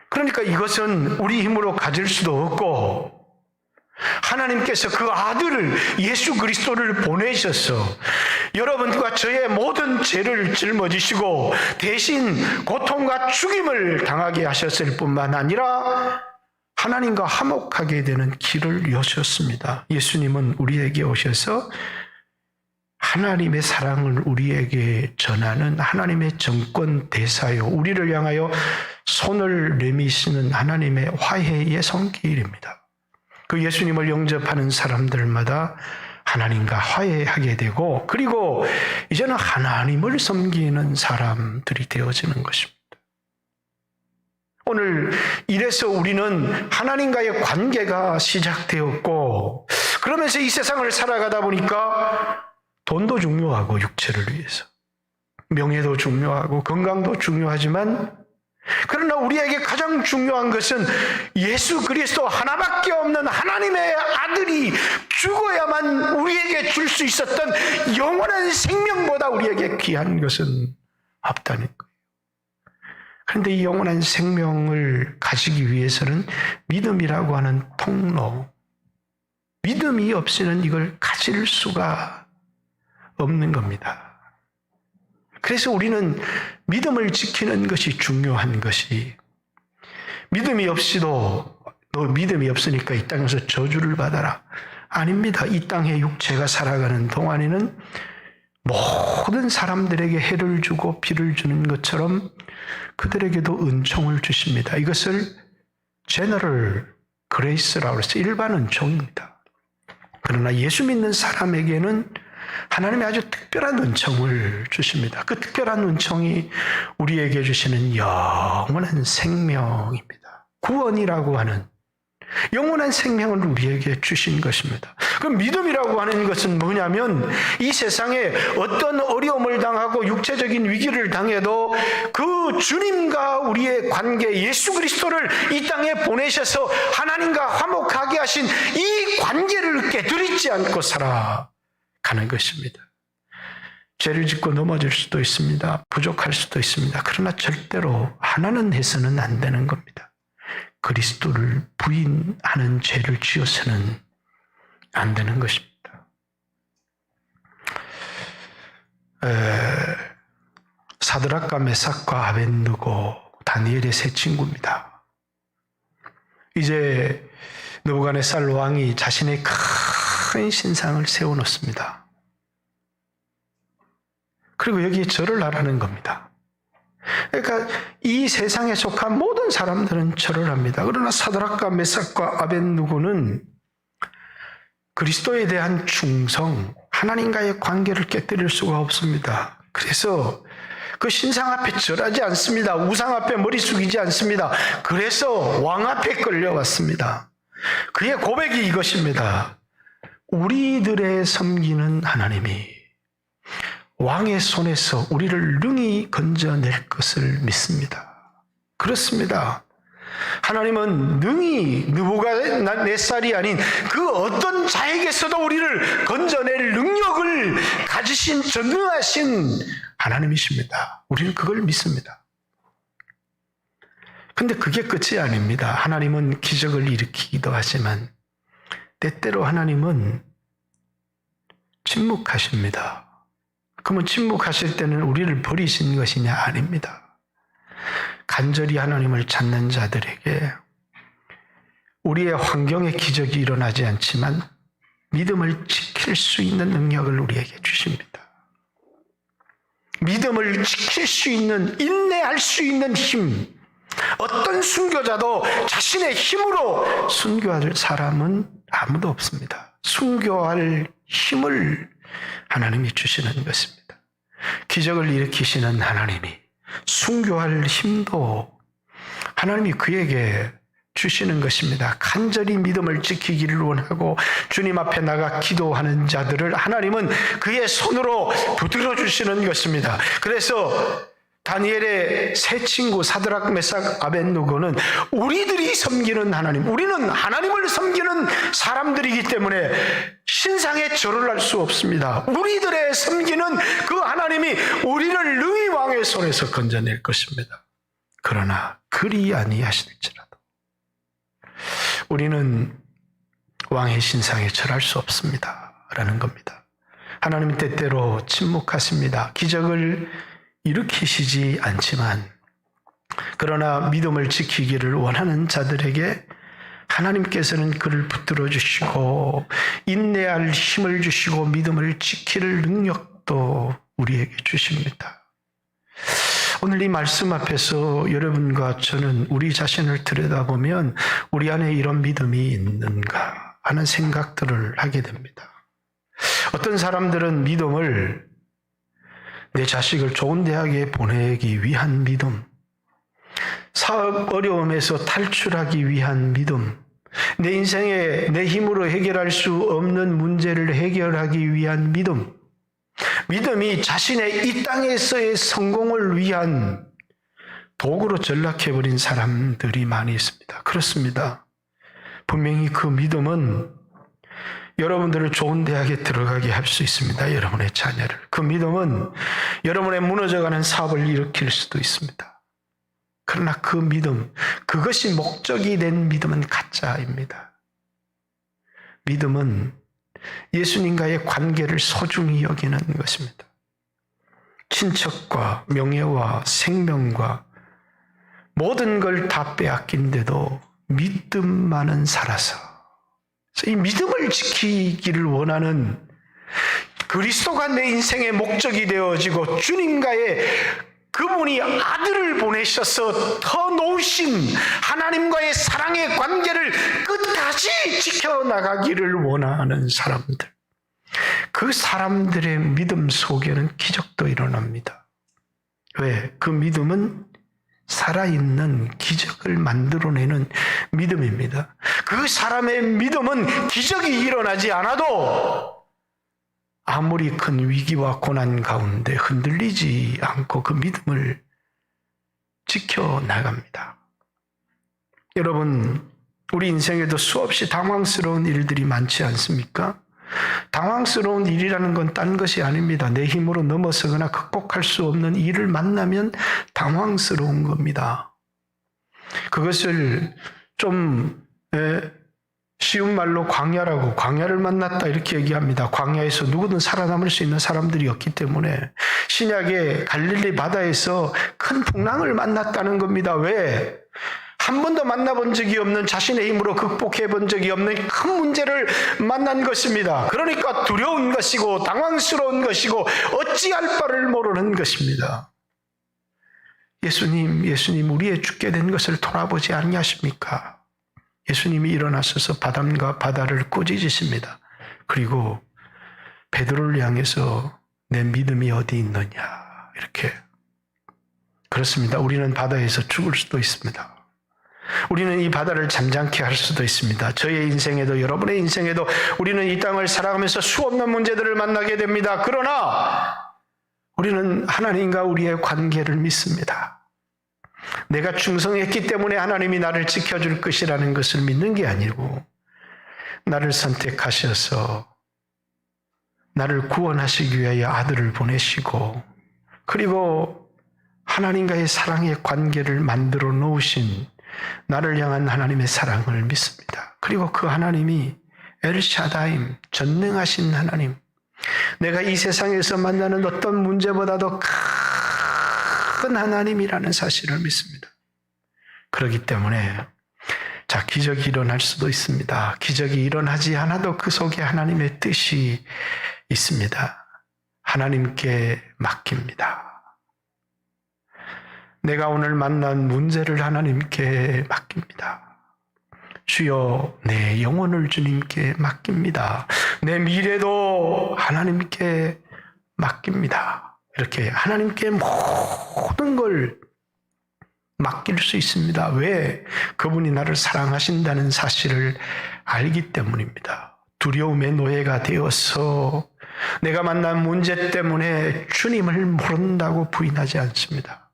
S1: 그러니까 이것은 우리 힘으로 가질 수도 없고 하나님께서 그 아들을 예수 그리스도를 보내셔서 여러분과 저의 모든 죄를 짊어지시고 대신 고통과 죽임을 당하게 하셨을 뿐만 아니라 하나님과 화목하게 되는 길을 여셨습니다. 예수님은 우리에게 오셔서 하나님의 사랑을 우리에게 전하는 하나님의 정권 대사요, 우리를 향하여 손을 내미시는 하나님의 화해의 손길입니다. 그 예수님을 영접하는 사람들마다 하나님과 화해하게 되고 그리고 이제는 하나님을 섬기는 사람들이 되어지는 것입니다. 오늘 이래서 우리는 하나님과의 관계가 시작되었고 그러면서 이 세상을 살아가다 보니까 돈도 중요하고 육체를 위해서 명예도 중요하고 건강도 중요하지만 그러나 우리에게 가장 중요한 것은 예수 그리스도 하나밖에 없는 하나님의 아들이 죽어야만 우리에게 줄 수 있었던 영원한 생명보다 우리에게 귀한 것은 없다는 거예요. 그런데 이 영원한 생명을 가지기 위해서는 믿음이라고 하는 통로, 믿음이 없이는 이걸 가질 수가 없는 겁니다. 그래서 우리는 믿음을 지키는 것이 중요한 것이 믿음이 없이도 너 믿음이 없으니까 이 땅에서 저주를 받아라. 아닙니다. 이 땅에 육체가 살아가는 동안에는 모든 사람들에게 해를 주고 비를 주는 것처럼 그들에게도 은총을 주십니다. 이것을 제너럴 그레이스라고 해서 일반 은총입니다. 그러나 예수 믿는 사람에게는 하나님이 아주 특별한 은총을 주십니다. 그 특별한 은총이 우리에게 주시는 영원한 생명입니다. 구원이라고 하는 영원한 생명을 우리에게 주신 것입니다. 그 믿음이라고 하는 것은 뭐냐면 이 세상에 어떤 어려움을 당하고 육체적인 위기를 당해도 그 주님과 우리의 관계 예수 그리스도를 이 땅에 보내셔서 하나님과 화목하게 하신 이 관계를 깨뜨리지 않고 살아가는 것입니다. 죄를 짓고 넘어질 수도 있습니다. 부족할 수도 있습니다. 그러나 절대로 하나는 해서는 안 되는 겁니다. 그리스도를 부인하는 죄를 지어서는 안 되는 것입니다. 사드락과 메삭과 아벤느고 다니엘의 세 친구입니다. 이제 느부갓네살 왕이 자신의 큰 신상을 세워놓습니다. 그리고 여기에 절을 하라는 겁니다. 그러니까 이 세상에 속한 모든 사람들은 절을 합니다. 그러나 사드락과 메삭과 아벤느고는 그리스도에 대한 충성, 하나님과의 관계를 깨뜨릴 수가 없습니다. 그래서 그 신상 앞에 절하지 않습니다. 우상 앞에 머리 숙이지 않습니다. 그래서 왕 앞에 끌려왔습니다. 그의 고백이 이것입니다. 우리들의 섬기는 하나님이 왕의 손에서 우리를 능히 건져낼 것을 믿습니다. 그렇습니다. 하나님은 능히 느부갓네살이 아닌 그 어떤 자에게서도 우리를 건져낼 능력을 가지신 전능하신 하나님이십니다. 우리는 그걸 믿습니다. 그런데 그게 끝이 아닙니다. 하나님은 기적을 일으키기도 하지만 때때로 하나님은 침묵하십니다. 그러면 침묵하실 때는 우리를 버리신 것이냐? 아닙니다. 간절히 하나님을 찾는 자들에게 우리의 환경에 기적이 일어나지 않지만 믿음을 지킬 수 있는 능력을 우리에게 주십니다. 믿음을 지킬 수 있는, 인내할 수 있는 힘. 어떤 순교자도 자신의 힘으로 순교할 사람은 아무도 없습니다. 순교할 힘을 하나님이 주시는 것입니다. 기적을 일으키시는 하나님이 순교할 힘도 하나님이 그에게 주시는 것입니다. 간절히 믿음을 지키기를 원하고 주님 앞에 나가 기도하는 자들을 하나님은 그의 손으로 붙들어 주시는 것입니다. 그래서 다니엘의 세 친구 사드락, 메삭, 아벳느고는 우리들이 섬기는 하나님, 우리는 하나님을 섬기는 사람들이기 때문에 신상에 절을 할 수 없습니다. 우리들의 섬기는 그 하나님이 우리를 능히 왕의 손에서 건져낼 것입니다. 그러나 그리 아니하실지라도 우리는 왕의 신상에 절할 수 없습니다 라는 겁니다. 하나님은 때때로 침묵하십니다. 기적을 일으키시지 않지만 그러나 믿음을 지키기를 원하는 자들에게 하나님께서는 그를 붙들어 주시고 인내할 힘을 주시고 믿음을 지킬 능력도 우리에게 주십니다. 오늘 이 말씀 앞에서 여러분과 저는 우리 자신을 들여다보면 우리 안에 이런 믿음이 있는가 하는 생각들을 하게 됩니다. 어떤 사람들은 믿음을 내 자식을 좋은 대학에 보내기 위한 믿음, 사업 어려움에서 탈출하기 위한 믿음, 내 인생에 내 힘으로 해결할 수 없는 문제를 해결하기 위한 믿음, 믿음이 자신의 이 땅에서의 성공을 위한 도구로 전락해버린 사람들이 많이 있습니다. 그렇습니다. 분명히 그 믿음은 여러분들을 좋은 대학에 들어가게 할 수 있습니다. 여러분의 자녀를. 그 믿음은 여러분의 무너져가는 사업을 일으킬 수도 있습니다. 그러나 그 믿음, 그것이 목적이 된 믿음은 가짜입니다. 믿음은 예수님과의 관계를 소중히 여기는 것입니다. 친척과 명예와 생명과 모든 걸 다 빼앗긴데도 믿음만은 살아서 이 믿음을 지키기를 원하는 그리스도가 내 인생의 목적이 되어지고 주님과의 그분이 아들을 보내셔서 더 놓으신 하나님과의 사랑의 관계를 끝까지 지켜나가기를 원하는 사람들. 그 사람들의 믿음 속에는 기적도 일어납니다. 왜? 그 믿음은 살아있는 기적을 만들어내는 믿음입니다. 그 사람의 믿음은 기적이 일어나지 않아도 아무리 큰 위기와 고난 가운데 흔들리지 않고 그 믿음을 지켜나갑니다. 여러분, 우리 인생에도 수없이 당황스러운 일들이 많지 않습니까? 당황스러운 일이라는 건 딴 것이 아닙니다. 내 힘으로 넘어서거나 극복할 수 없는 일을 만나면 당황스러운 겁니다. 그것을 좀 쉬운 말로 광야를 만났다 이렇게 얘기합니다. 광야에서 누구든 살아남을 수 있는 사람들이 없기 때문에 신약의 갈릴리 바다에서 큰 풍랑을 만났다는 겁니다. 왜? 한 번도 만나본 적이 없는, 자신의 힘으로 극복해 본 적이 없는 큰 문제를 만난 것입니다. 그러니까 두려운 것이고 당황스러운 것이고 어찌할 바를 모르는 것입니다. 예수님 우리의 죽게 된 것을 돌아보지 아니하십니까? 예수님이 일어나셔서 바람과 바다를 꾸짖으십니다. 그리고 베드로를 향해서 내 믿음이 어디 있느냐 이렇게. 그렇습니다. 우리는 바다에서 죽을 수도 있습니다. 우리는 이 바다를 잠잠케 할 수도 있습니다. 저의 인생에도 여러분의 인생에도 우리는 이 땅을 살아가면서 수없는 문제들을 만나게 됩니다. 그러나 우리는 하나님과 우리의 관계를 믿습니다. 내가 충성했기 때문에 하나님이 나를 지켜줄 것이라는 것을 믿는 게 아니고 나를 선택하셔서 나를 구원하시기 위하여 아들을 보내시고 그리고 하나님과의 사랑의 관계를 만들어 놓으신 나를 향한 하나님의 사랑을 믿습니다. 그리고 그 하나님이 엘샤다임, 전능하신 하나님, 내가 이 세상에서 만나는 어떤 문제보다도 큰 하나님이라는 사실을 믿습니다. 그렇기 때문에 자, 기적이 일어날 수도 있습니다. 기적이 일어나지 않아도 그 속에 하나님의 뜻이 있습니다. 하나님께 맡깁니다. 내가 오늘 만난 문제를 하나님께 맡깁니다. 주여, 내 영혼을 주님께 맡깁니다. 내 미래도 하나님께 맡깁니다. 이렇게 하나님께 모든 걸 맡길 수 있습니다. 왜? 그분이 나를 사랑하신다는 사실을 알기 때문입니다. 두려움의 노예가 되어서 내가 만난 문제 때문에 주님을 모른다고 부인하지 않습니다.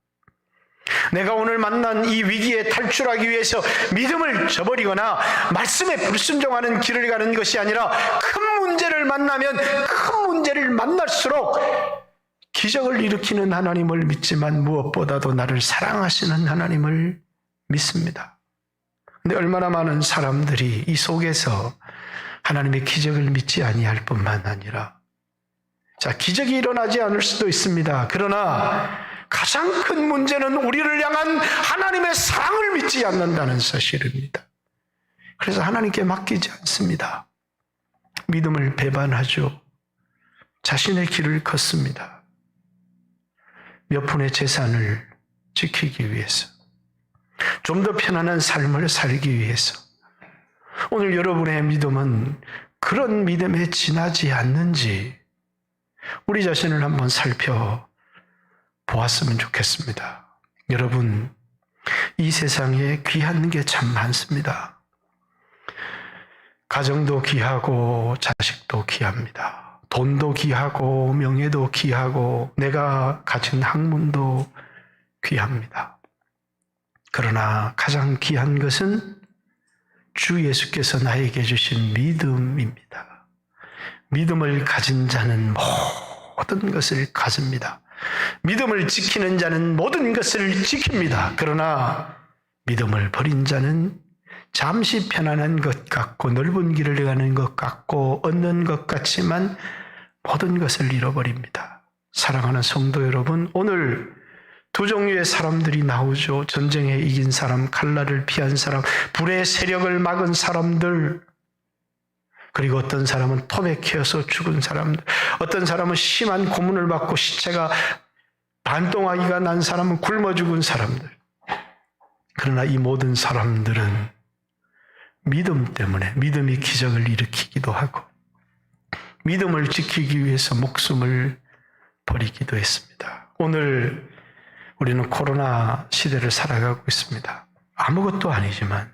S1: 내가 오늘 만난 이 위기에 탈출하기 위해서 믿음을 저버리거나 말씀에 불순종하는 길을 가는 것이 아니라 큰 문제를 만나면 큰 문제를 만날수록 기적을 일으키는 하나님을 믿지만 무엇보다도 나를 사랑하시는 하나님을 믿습니다. 근데 얼마나 많은 사람들이 이 속에서 하나님의 기적을 믿지 아니할 뿐만 아니라, 자, 기적이 일어나지 않을 수도 있습니다. 그러나 가장 큰 문제는 우리를 향한 하나님의 사랑을 믿지 않는다는 사실입니다. 그래서 하나님께 맡기지 않습니다. 믿음을 배반하죠. 자신의 길을 걷습니다. 몇 푼의 재산을 지키기 위해서, 좀 더 편안한 삶을 살기 위해서. 오늘 여러분의 믿음은 그런 믿음에 지나지 않는지 우리 자신을 한번 살펴보았으면 좋겠습니다. 여러분, 이 세상에 귀한 게 참 많습니다. 가정도 귀하고 자식도 귀합니다. 돈도 귀하고 명예도 귀하고 내가 가진 학문도 귀합니다. 그러나 가장 귀한 것은 주 예수께서 나에게 주신 믿음입니다. 믿음을 가진 자는 모든 것을 가집니다. 믿음을 지키는 자는 모든 것을 지킵니다. 그러나 믿음을 버린 자는 잠시 편안한 것 같고 넓은 길을 가는 것 같고 얻는 것 같지만 모든 것을 잃어버립니다. 사랑하는 성도 여러분, 오늘 두 종류의 사람들이 나오죠. 전쟁에 이긴 사람, 칼날을 피한 사람, 불의 세력을 막은 사람들, 그리고 어떤 사람은 톱에 캐어서 죽은 사람들, 어떤 사람은 심한 고문을 받고 시체가 반동아기가 난 사람은 굶어 죽은 사람들. 그러나 이 모든 사람들은 믿음 때문에, 믿음이 기적을 일으키기도 하고 믿음을 지키기 위해서 목숨을 버리기도 했습니다. 오늘 우리는 코로나 시대를 살아가고 있습니다. 아무것도 아니지만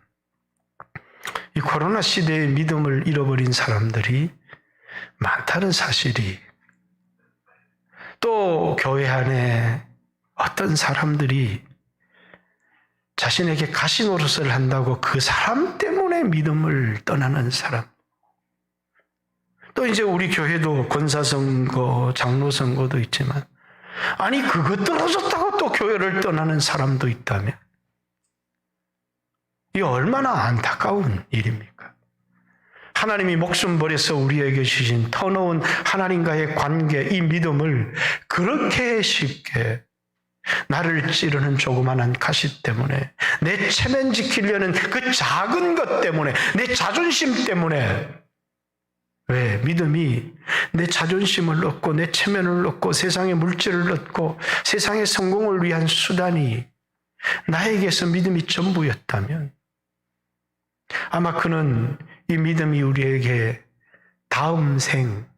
S1: 이 코로나 시대의 믿음을 잃어버린 사람들이 많다는 사실이, 또 교회 안에 어떤 사람들이 자신에게 가시노릇을 한다고 그 사람 때문에 믿음을 떠나는 사람, 또 이제 우리 교회도 권사선거, 장로선거도 있지만, 아니 그거 떨어졌다고 또 교회를 떠나는 사람도 있다면 이 얼마나 안타까운 일입니까? 하나님이 목숨 버려서 우리에게 주신 터놓은 하나님과의 관계, 이 믿음을 그렇게 쉽게 나를 찌르는 조그마한 가시 때문에, 내 체면 지키려는 그 작은 것 때문에, 내 자존심 때문에, 왜? 믿음이 내 자존심을 얻고 내 체면을 얻고 세상의 물질을 얻고 세상의 성공을 위한 수단이 나에게서 믿음이 전부였다면 아마 그는 이 믿음이 우리에게 다음 생,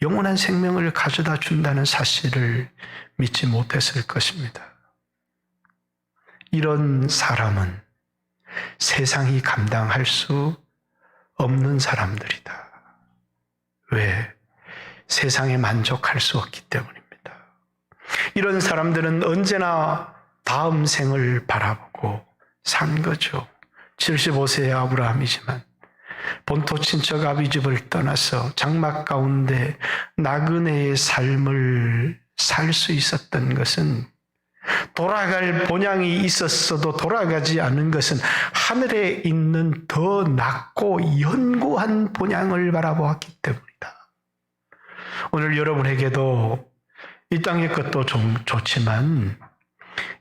S1: 영원한 생명을 가져다 준다는 사실을 믿지 못했을 것입니다. 이런 사람은 세상이 감당할 수 없는 사람들이다. 왜? 세상에 만족할 수 없기 때문입니다. 이런 사람들은 언제나 다음 생을 바라보고 산 거죠. 75세의 아브라함이지만 본토 친척 아비집을 떠나서 장막 가운데 나그네의 삶을 살 수 있었던 것은, 돌아갈 본향이 있었어도 돌아가지 않은 것은 하늘에 있는 더 낮고 연구한 본향을 바라보았기 때문이다. 오늘 여러분에게도 이 땅의 것도 좀 좋지만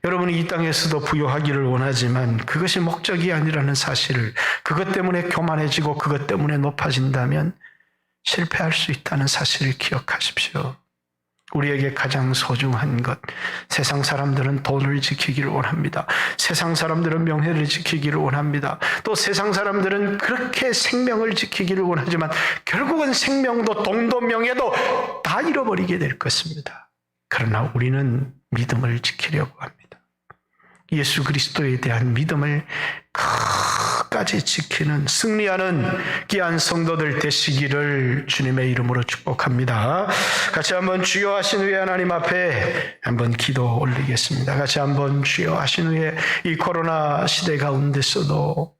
S1: 여러분이 이 땅에서도 부유하기를 원하지만 그것이 목적이 아니라는 사실을, 그것 때문에 교만해지고 그것 때문에 높아진다면 실패할 수 있다는 사실을 기억하십시오. 우리에게 가장 소중한 것, 세상 사람들은 돈을 지키기를 원합니다. 세상 사람들은 명예를 지키기를 원합니다. 또 세상 사람들은 그렇게 생명을 지키기를 원하지만 결국은 생명도 돈도 명예도 다 잃어버리게 될 것입니다. 그러나 우리는 믿음을 지키려고 합니다. 예수 그리스도에 대한 믿음을 끝까지 지키는, 승리하는 귀한 성도들 되시기를 주님의 이름으로 축복합니다. 같이 한번 주여 하신 후에 하나님 앞에 한번 기도 올리겠습니다. 같이 한번 주여 하신 후에 이 코로나 시대 가운데서도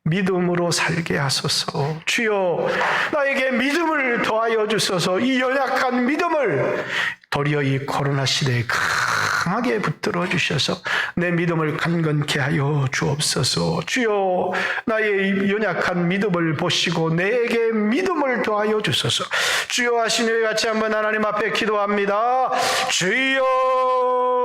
S1: 믿음으로 살게 하소서. 주여 나에게 믿음을 더하여 주소서. 이 연약한 믿음을 도리어 이 코로나 시대에 강하게 붙들어 주셔서 내 믿음을 강건케 하여 주옵소서. 주여 나의 연약한 믿음을 보시고 내게 믿음을 더하여 주소서. 주여 하시니 같이 한번 하나님 앞에 기도합니다. 주여